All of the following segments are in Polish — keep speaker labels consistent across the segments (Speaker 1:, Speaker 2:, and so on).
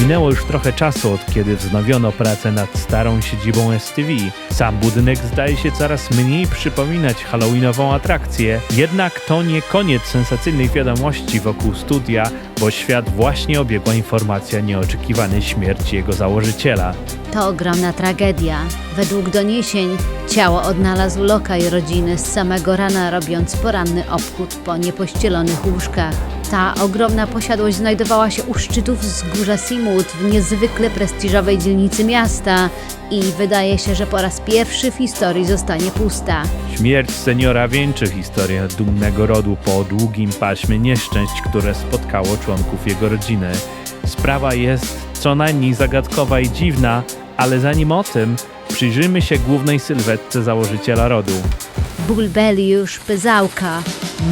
Speaker 1: Minęło już trochę czasu, od kiedy wznowiono pracę nad starą siedzibą STV. Sam budynek zdaje się coraz mniej przypominać halloweenową atrakcję, jednak to nie koniec sensacyjnej wiadomości wokół studia, bo świat właśnie obiegła informacja nieoczekiwanej śmierci jego założyciela.
Speaker 2: To ogromna tragedia. Według doniesień ciało odnalazł lokaj rodziny z samego rana, robiąc poranny obchód po niepościelonych łóżkach. Ta ogromna posiadłość znajdowała się u szczytów wzgórza Seawood w niezwykle prestiżowej dzielnicy miasta i wydaje się, że po raz pierwszy w historii zostanie pusta.
Speaker 1: Śmierć seniora wieńczy historię dumnego rodu po długim paśmie nieszczęść, które spotkało członków jego rodziny. Sprawa jest co najmniej zagadkowa i dziwna, ale zanim o tym, przyjrzyjmy się głównej sylwetce założyciela rodu.
Speaker 2: Bulbeliusz Pyzałka,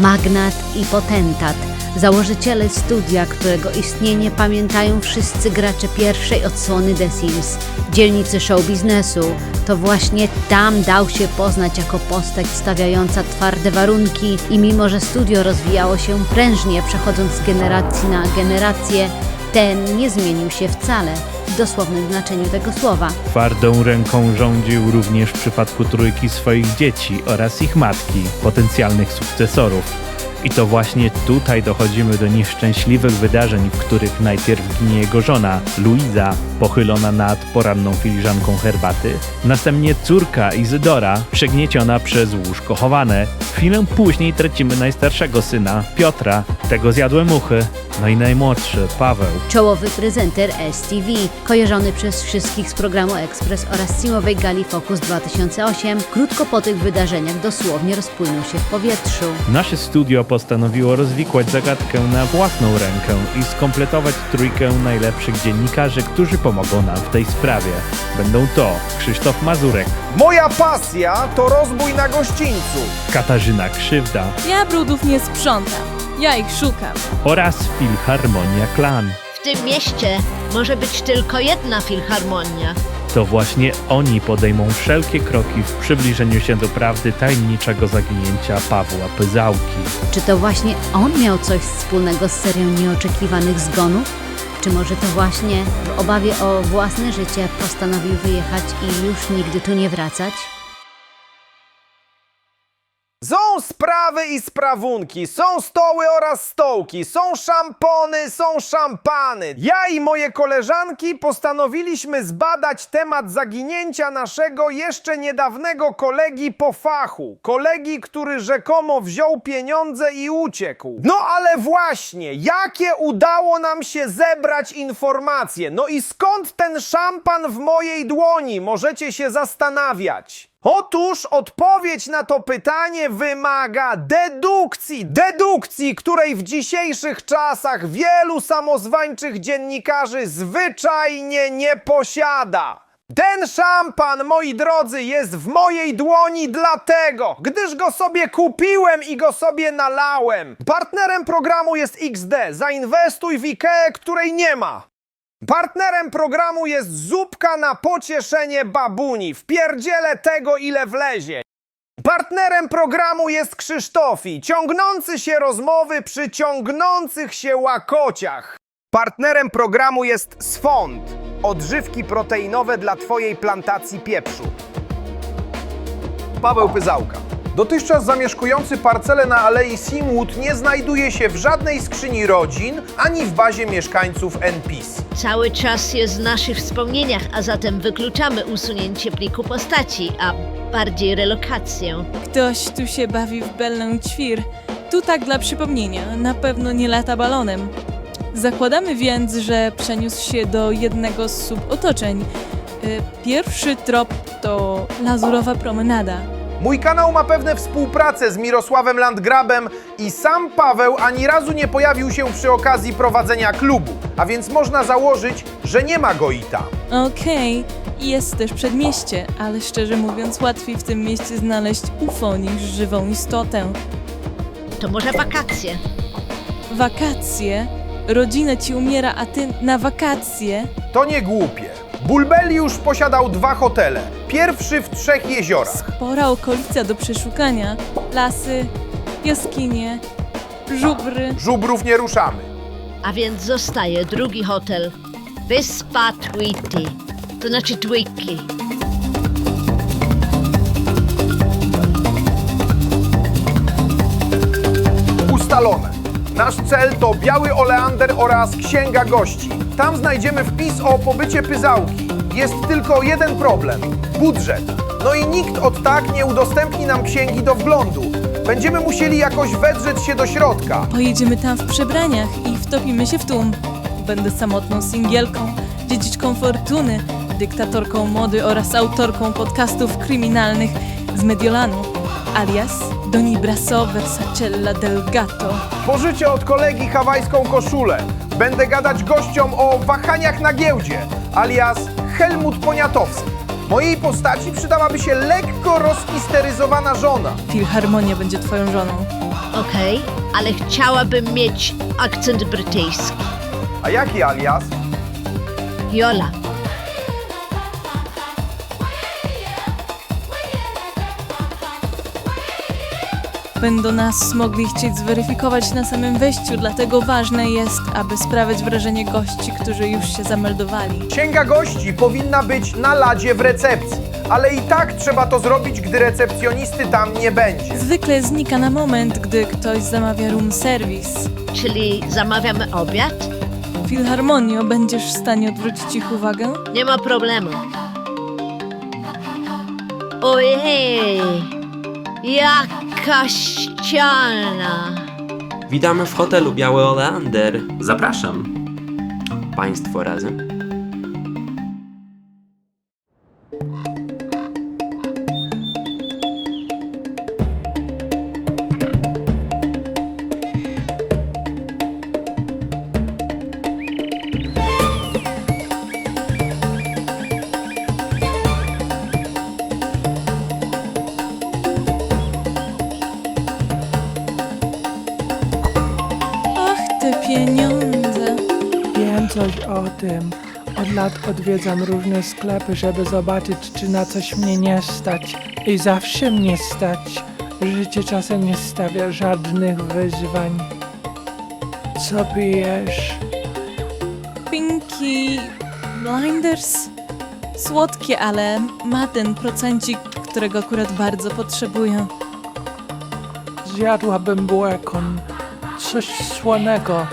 Speaker 2: magnat i potentat, założyciele studia, którego istnienie pamiętają wszyscy gracze pierwszej odsłony The Sims, dzielnicy show biznesu. To właśnie tam dał się poznać jako postać stawiająca twarde warunki i mimo, że studio rozwijało się prężnie, przechodząc z generacji na generację, ten nie zmienił się wcale, w dosłownym znaczeniu tego słowa.
Speaker 1: Twardą ręką rządził również w przypadku trójki swoich dzieci oraz ich matki, potencjalnych sukcesorów. I to właśnie tutaj dochodzimy do nieszczęśliwych wydarzeń, w których najpierw ginie jego żona, Luiza, pochylona nad poranną filiżanką herbaty, następnie córka Izydora, przegnieciona przez łóżko chowane. Chwilę później tracimy najstarszego syna, Piotra, tego zjadłe muchy, no i najmłodszy, Paweł.
Speaker 2: Czołowy prezenter STV, kojarzony przez wszystkich z programu Express oraz Simowej gali Focus 2008, krótko po tych wydarzeniach dosłownie rozpłynął się w powietrzu.
Speaker 1: Nasze studio postanowiło rozwikłać zagadkę na własną rękę i skompletować trójkę najlepszych dziennikarzy, którzy pomogą nam w tej sprawie. Będą to Krzysztof Mazurek,
Speaker 3: Moja pasja to rozbój na gościńcu.
Speaker 1: Katarzyna Krzywda
Speaker 4: Ja brudów nie sprzątam, ja ich szukam.
Speaker 1: oraz Filharmonia Klan.
Speaker 5: W tym mieście może być tylko jedna filharmonia.
Speaker 1: To właśnie oni podejmą wszelkie kroki w przybliżeniu się do prawdy tajemniczego zaginięcia Pawła Pyzałki.
Speaker 2: Czy to właśnie on miał coś wspólnego z serią nieoczekiwanych zgonów? Czy może to właśnie w obawie o własne życie postanowił wyjechać i już nigdy tu nie wracać?
Speaker 3: Są sprawy i sprawunki, są stoły oraz stołki, są szampony, są szampany. Ja i moje koleżanki postanowiliśmy zbadać temat zaginięcia naszego jeszcze niedawnego kolegi po fachu. Kolegi, który rzekomo wziął pieniądze i uciekł. No ale właśnie, jakie udało nam się zebrać informacje? No i skąd ten szampan w mojej dłoni? Możecie się zastanawiać. Otóż odpowiedź na to pytanie wymaga dedukcji. Dedukcji, której w dzisiejszych czasach wielu samozwańczych dziennikarzy zwyczajnie nie posiada. Ten szampan, moi drodzy, jest w mojej dłoni dlatego, gdyż go sobie kupiłem i go sobie nalałem. Partnerem programu jest XD. Zainwestuj w Ikeę, której nie ma. Partnerem programu jest zupka na pocieszenie babuni. Wpierdzielę tego, ile wlezie. Partnerem programu jest Krzysztofi, ciągnący się rozmowy przy ciągnących się łakociach. Partnerem programu jest Swąd, odżywki proteinowe dla twojej plantacji pieprzu. Paweł Pyzałka. Dotychczas zamieszkujący parcelę na alei Seawood nie znajduje się w żadnej skrzyni rodzin, ani w bazie mieszkańców NPC.
Speaker 5: Cały czas jest w naszych wspomnieniach, a zatem wykluczamy usunięcie pliku postaci, a bardziej relokację.
Speaker 4: Ktoś tu się bawi w bellę ćwir. Tu tak dla przypomnienia, na pewno nie lata balonem. Zakładamy więc, że przeniósł się do jednego z subotoczeń. Pierwszy trop to Lazurowa Promenada.
Speaker 3: Mój kanał ma pewne współpracę z Mirosławem Landgrabem i sam Paweł ani razu nie pojawił się przy okazji prowadzenia klubu, a więc można założyć, że nie ma go i tam.
Speaker 4: Okej, jest też przedmieście, ale szczerze mówiąc łatwiej w tym mieście znaleźć UFO niż żywą istotę.
Speaker 5: To może wakacje?
Speaker 4: Wakacje? Rodzina ci umiera, a ty na wakacje?
Speaker 3: To nie głupie. Bulbeliusz posiadał 2 hotele. Pierwszy w 3 jeziorach.
Speaker 4: Spora okolica do przeszukania. Lasy, jaskinie, żubry.
Speaker 3: Żubrów nie ruszamy.
Speaker 5: A więc zostaje drugi hotel. Wyspa Tweety, to znaczy Twiki.
Speaker 3: Ustalone. Nasz cel to Biały Oleander oraz Księga Gości. Tam znajdziemy wpis o pobycie Pyzałki. Jest tylko jeden problem. Budżet. No i nikt od tak nie udostępni nam księgi do wglądu. Będziemy musieli jakoś wedrzeć się do środka.
Speaker 4: Pojedziemy tam w przebraniach i wtopimy się w tłum. Będę samotną singielką, dziedziczką fortuny, dyktatorką mody oraz autorką podcastów kryminalnych z Mediolanu, alias Doni Brasso Versacella del Gatto.
Speaker 3: Pożyczę od kolegi hawajską koszulę. Będę gadać gościom o wahaniach na giełdzie, alias Helmut Poniatowski. Mojej postaci przydałaby się lekko rozmisteryzowana żona.
Speaker 4: Filharmonia będzie twoją żoną.
Speaker 5: Okej, ale chciałabym mieć akcent brytyjski.
Speaker 3: A jaki alias?
Speaker 5: Jola.
Speaker 4: Będą nas mogli chcieć zweryfikować na samym wejściu, dlatego ważne jest, aby sprawiać wrażenie gości, którzy już się zameldowali.
Speaker 3: Księga Gości powinna być na ladzie w recepcji, ale i tak trzeba to zrobić, gdy recepcjonisty tam nie będzie.
Speaker 4: Zwykle znika na moment, gdy ktoś zamawia room service.
Speaker 5: Czyli zamawiamy obiad?
Speaker 4: Filharmonio, będziesz w stanie odwrócić ich uwagę?
Speaker 5: Nie ma problemu. Ojej, jaka ściana.
Speaker 6: Witamy w hotelu Biały Oleander. Zapraszam. Państwo razem.
Speaker 4: Ach, te pieniądze.
Speaker 7: Wiem coś o tym. Od lat odwiedzam różne sklepy, żeby zobaczyć, czy na coś mnie nie stać. I zawsze mnie stać. Życie czasem nie stawia żadnych wyzwań. Co pijesz?
Speaker 4: Pinky Blinders? Słodkie, ale ma ten procencik, którego akurat bardzo potrzebuję.
Speaker 7: Zjadłabym błekon. Coś słonego.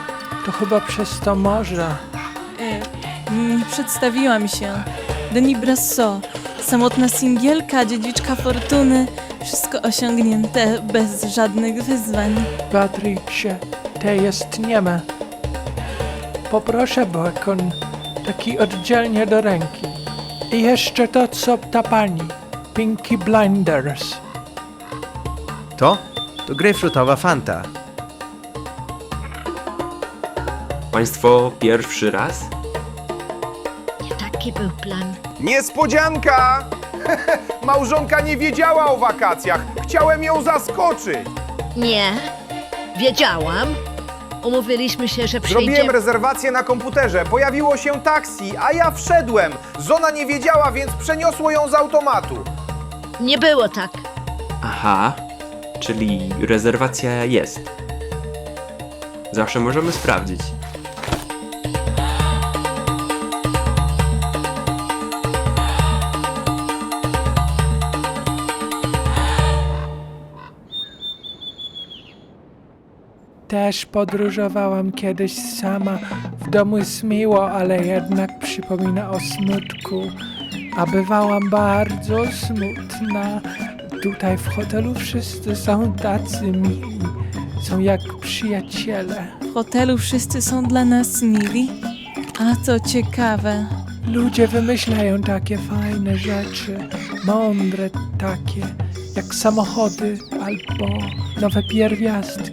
Speaker 7: To chyba przez to morze.
Speaker 4: Nie przedstawiła mi się. Deni Brasso, samotna singielka, dziedziczka fortuny. Wszystko osiągnięte bez żadnych wyzwań.
Speaker 7: Patricie, to jest nieme. Poproszę błekon. Taki oddzielnie do ręki. I jeszcze to, co ta pani. Pinky Blinders.
Speaker 8: To? To grejpfrutowa Fanta.
Speaker 6: Państwo pierwszy raz?
Speaker 5: Nie taki był plan.
Speaker 3: Niespodzianka! Małżonka nie wiedziała o wakacjach. Chciałem ją zaskoczyć.
Speaker 5: Nie, wiedziałam. Umówiliśmy się, że
Speaker 3: Zrobiłem
Speaker 5: przyjdzie...
Speaker 3: rezerwację na komputerze. Pojawiło się taksi, a ja wszedłem. Żona nie wiedziała, więc przeniosło ją z automatu.
Speaker 5: Nie było tak.
Speaker 6: Aha, czyli rezerwacja jest. Zawsze możemy sprawdzić.
Speaker 7: Też podróżowałam kiedyś sama. W domu jest miło, ale jednak przypomina o smutku. A bywałam bardzo smutna. Tutaj w hotelu wszyscy są tacy mili. Są jak przyjaciele.
Speaker 4: W hotelu wszyscy są dla nas mili. A to ciekawe.
Speaker 7: Ludzie wymyślają takie fajne rzeczy. Mądre takie. Jak samochody albo nowe pierwiastki.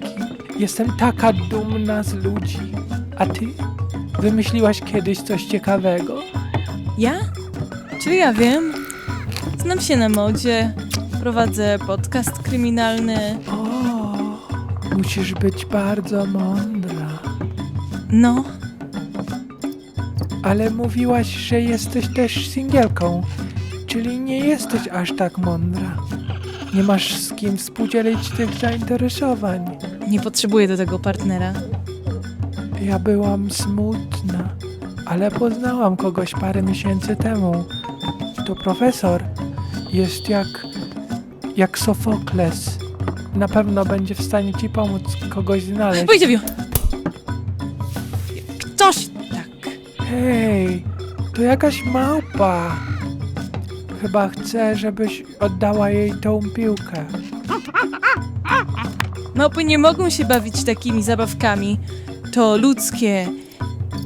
Speaker 7: Jestem taka dumna z ludzi. A ty? Wymyśliłaś kiedyś coś ciekawego?
Speaker 4: Ja? Czy ja wiem? Znam się na modzie. Prowadzę podcast kryminalny.
Speaker 7: O, musisz być bardzo mądra.
Speaker 4: No,
Speaker 7: Ale mówiłaś, że jesteś też singielką. Czyli nie jesteś aż tak mądra. Nie masz z kim współdzielić tych zainteresowań.
Speaker 4: nie potrzebuję do tego partnera.
Speaker 7: Ja byłam smutna. ale poznałam kogoś parę miesięcy temu. To profesor. Jest jak Sofokles. Na pewno będzie w stanie ci pomóc kogoś znaleźć.
Speaker 4: Wojtiewiu! Ktoś tak.
Speaker 7: Hej, to jakaś małpa. Chyba chce, żebyś oddała jej tą piłkę.
Speaker 4: Małpy nie mogą się bawić takimi zabawkami. To ludzkie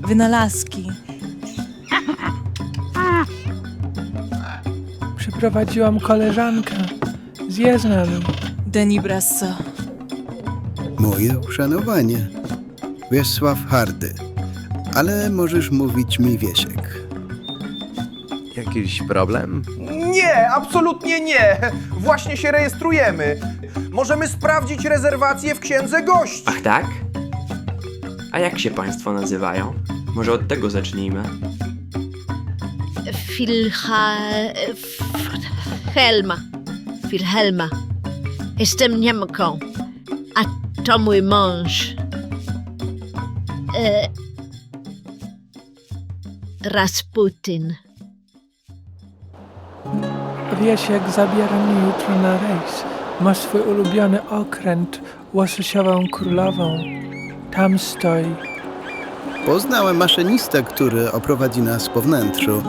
Speaker 4: wynalazki.
Speaker 7: Przyprowadziłam koleżankę. Zjedz z nami.
Speaker 4: Deni Brasso.
Speaker 9: Moje uszanowanie. Wiesław Hardy. Ale możesz mówić mi Wiesiek.
Speaker 8: Jakiś problem?
Speaker 3: Nie, absolutnie nie. Właśnie się rejestrujemy. Możemy sprawdzić rezerwację w księdze gości.
Speaker 6: Ach tak? A jak się państwo nazywają? Może od tego zacznijmy.
Speaker 5: Wilhelma. Jestem Niemką, a to mój mąż. Rasputin.
Speaker 7: Wiesiek zabiera mnie jutro na rejs. Ma swój ulubiony okręt, łososiową królową. Tam stoi.
Speaker 9: Poznałem maszynistę, który oprowadzi nas po wnętrzu.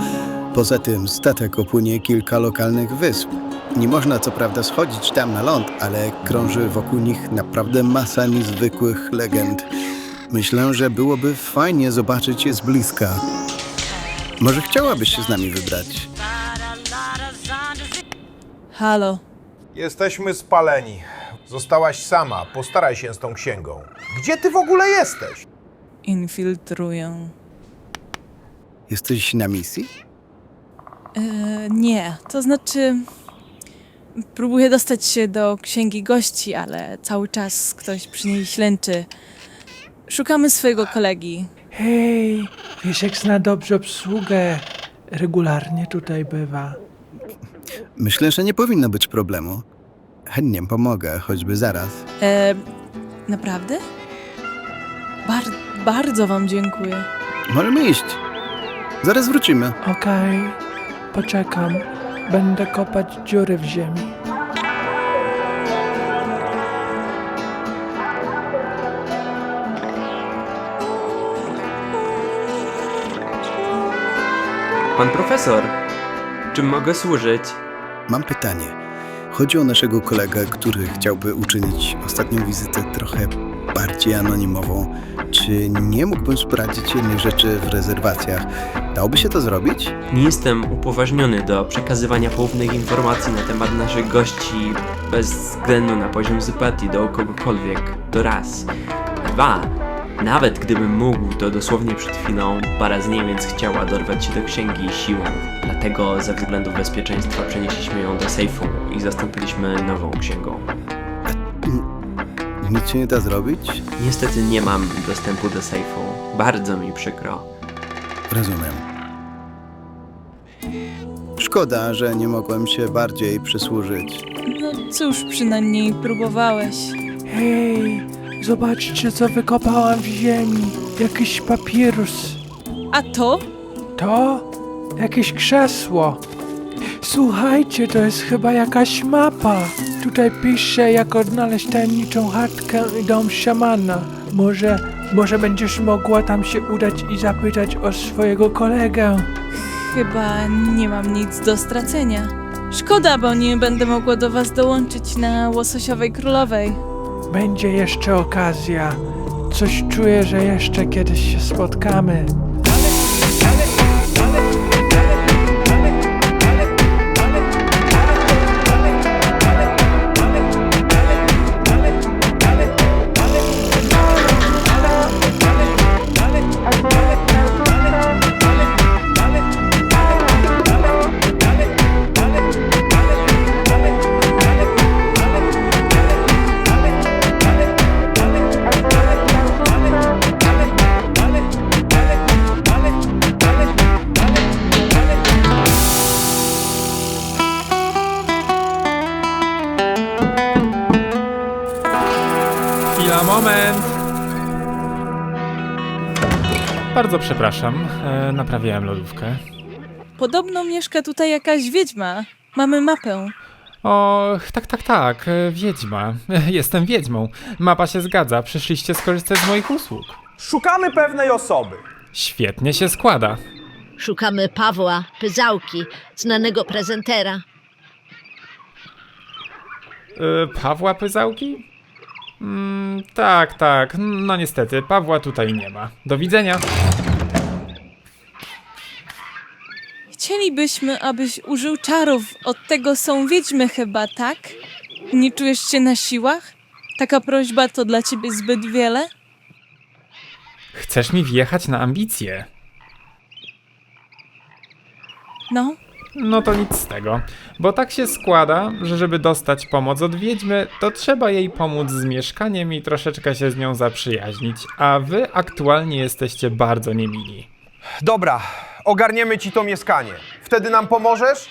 Speaker 9: Poza tym statek opłynie kilka lokalnych wysp. Nie można co prawda schodzić tam na ląd, ale krąży wokół nich naprawdę masa niezwykłych legend. Myślę, że byłoby fajnie zobaczyć je z bliska. Może chciałabyś się z nami wybrać?
Speaker 4: Halo.
Speaker 3: Jesteśmy spaleni. Zostałaś sama. Postaraj się z tą księgą. Gdzie ty w ogóle jesteś?
Speaker 4: Infiltruję.
Speaker 9: Jesteś na misji?
Speaker 4: Nie, to znaczy... Próbuję dostać się do księgi gości, ale cały czas ktoś przy niej ślęczy. Szukamy swojego kolegi.
Speaker 7: Hej, Wiesiek zna dobrze obsługę. Regularnie tutaj bywa.
Speaker 9: Myślę, że nie powinno być problemu. Chętnie pomogę, choćby zaraz.
Speaker 4: Naprawdę? Bardzo wam dziękuję.
Speaker 9: Możemy iść. Zaraz wrócimy.
Speaker 7: Okej, poczekam. Będę kopać dziury w ziemi.
Speaker 6: Pan profesor, czym mogę służyć?
Speaker 9: Mam pytanie. Chodzi o naszego kolegę, który chciałby uczynić ostatnią wizytę trochę bardziej anonimową. Czy nie mógłbym sprawdzić jednej rzeczy w rezerwacjach? Dałoby się to zrobić?
Speaker 6: Nie jestem upoważniony do przekazywania poufnych informacji na temat naszych gości bez względu na poziom sympatii do kogokolwiek. To raz. Dwa. Nawet gdybym mógł, to dosłownie przed chwilą para z Niemiec chciała dorwać się do księgi siłą. Dlatego ze względów bezpieczeństwa przenieśliśmy ją do sejfu i zastąpiliśmy nową księgą.
Speaker 9: Nic się nie da zrobić?
Speaker 6: Niestety nie mam dostępu do sejfu. Bardzo mi przykro.
Speaker 9: Rozumiem. Szkoda, że nie mogłem się bardziej przysłużyć.
Speaker 4: No cóż, przynajmniej próbowałeś.
Speaker 7: Hej, zobaczcie, co wykopałam w ziemi. Jakiś papirus.
Speaker 4: A to?
Speaker 7: To? Jakieś krzesło. Słuchajcie, to jest chyba jakaś mapa. Tutaj pisze, jak odnaleźć tajemniczą chatkę i dom szamana. Może będziesz mogła tam się udać i zapytać o swojego kolegę.
Speaker 4: Chyba nie mam nic do stracenia. Szkoda, bo nie będę mogła do was dołączyć na Łososiowej Królowej.
Speaker 7: Będzie jeszcze okazja. Coś czuję, że jeszcze kiedyś się spotkamy.
Speaker 3: Chwila, moment.
Speaker 10: Bardzo przepraszam, naprawiałem lodówkę.
Speaker 4: Podobno mieszka tutaj jakaś wiedźma. Mamy mapę.
Speaker 10: O, tak, wiedźma. Jestem wiedźmą. Mapa się zgadza, przyszliście skorzystać z moich usług.
Speaker 3: Szukamy pewnej osoby.
Speaker 10: Świetnie się składa.
Speaker 5: Szukamy Pawła Pyzałki, znanego prezentera.
Speaker 10: Pawła Pyzałki? Tak, no niestety, Pawła tutaj nie ma. Do widzenia.
Speaker 4: Chcielibyśmy, abyś użył czarów. Od tego są wiedźmy chyba, tak? Nie czujesz się na siłach? Taka prośba to dla ciebie zbyt wiele?
Speaker 10: Chcesz mi wjechać na ambicje?
Speaker 4: No,
Speaker 10: No to nic z tego, bo tak się składa, że żeby dostać pomoc od wiedźmy, to trzeba jej pomóc z mieszkaniem i troszeczkę się z nią zaprzyjaźnić, a wy aktualnie jesteście bardzo niemili.
Speaker 3: Dobra, ogarniemy ci to mieszkanie. Wtedy nam pomożesz?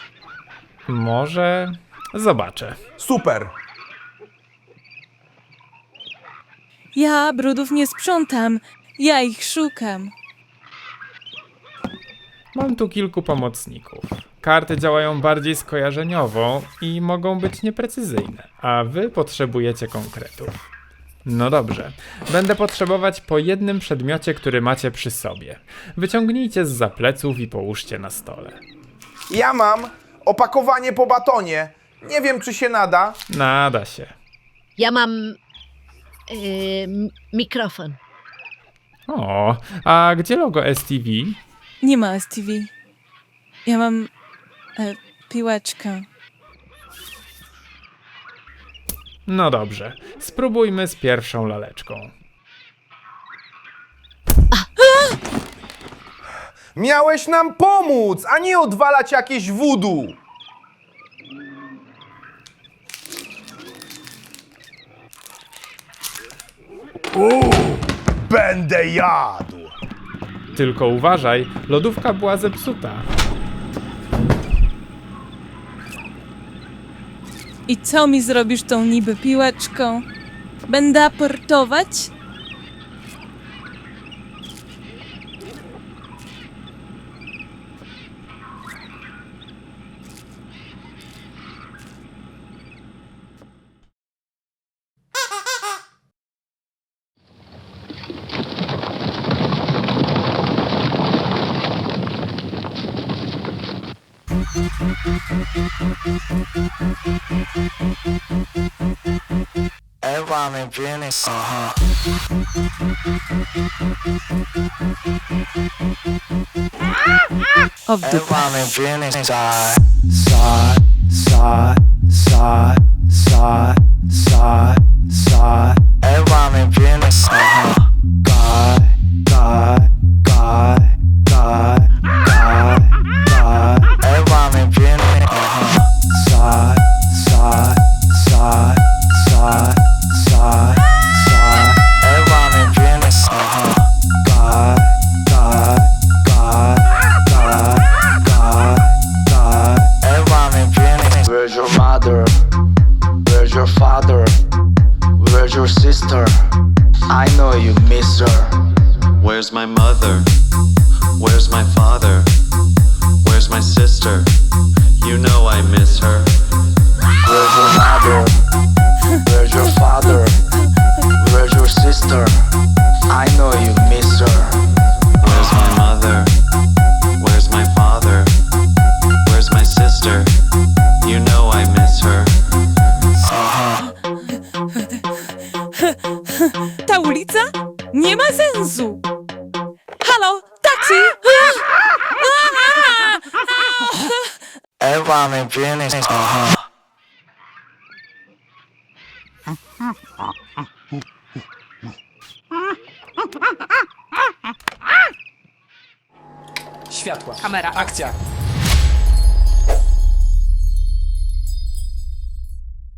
Speaker 10: Może... zobaczę.
Speaker 3: Super.
Speaker 4: ja brudów nie sprzątam. Ja ich szukam.
Speaker 10: Mam tu kilku pomocników. Karty działają bardziej skojarzeniowo i mogą być nieprecyzyjne, a wy potrzebujecie konkretów. No dobrze, będę potrzebować po jednym przedmiocie, który macie przy sobie. Wyciągnijcie zza pleców i połóżcie na stole.
Speaker 3: Ja mam opakowanie po batonie. Nie wiem, czy się nada.
Speaker 10: Nada się.
Speaker 5: Ja mam mikrofon.
Speaker 10: O, a gdzie logo STV?
Speaker 4: Nie ma STV. Ja mam piłeczkę.
Speaker 10: No dobrze, spróbujmy z pierwszą laleczką.
Speaker 3: Miałeś nam pomóc, a nie odwalać jakieś voodoo. Będę jadł.
Speaker 10: Tylko uważaj, lodówka była zepsuta.
Speaker 4: I co mi zrobisz tą niby piłeczką? Będę aportować? Of the
Speaker 11: Where's your mother? Where's your father? Where's your sister? I know you miss her.
Speaker 12: Where's my mother? Where's my father? Where's my sister? You know I miss her.
Speaker 11: Where's your mother? Where's your father? Where's your sister? I know you miss her.
Speaker 12: Where's my mother? Where's my father? Where's my sister? You know I miss her.
Speaker 4: Ta ulica? Nie ma sensu! Halo, taksi!
Speaker 11: Everyone in Phoenix.
Speaker 13: Światła. Kamera. Akcja.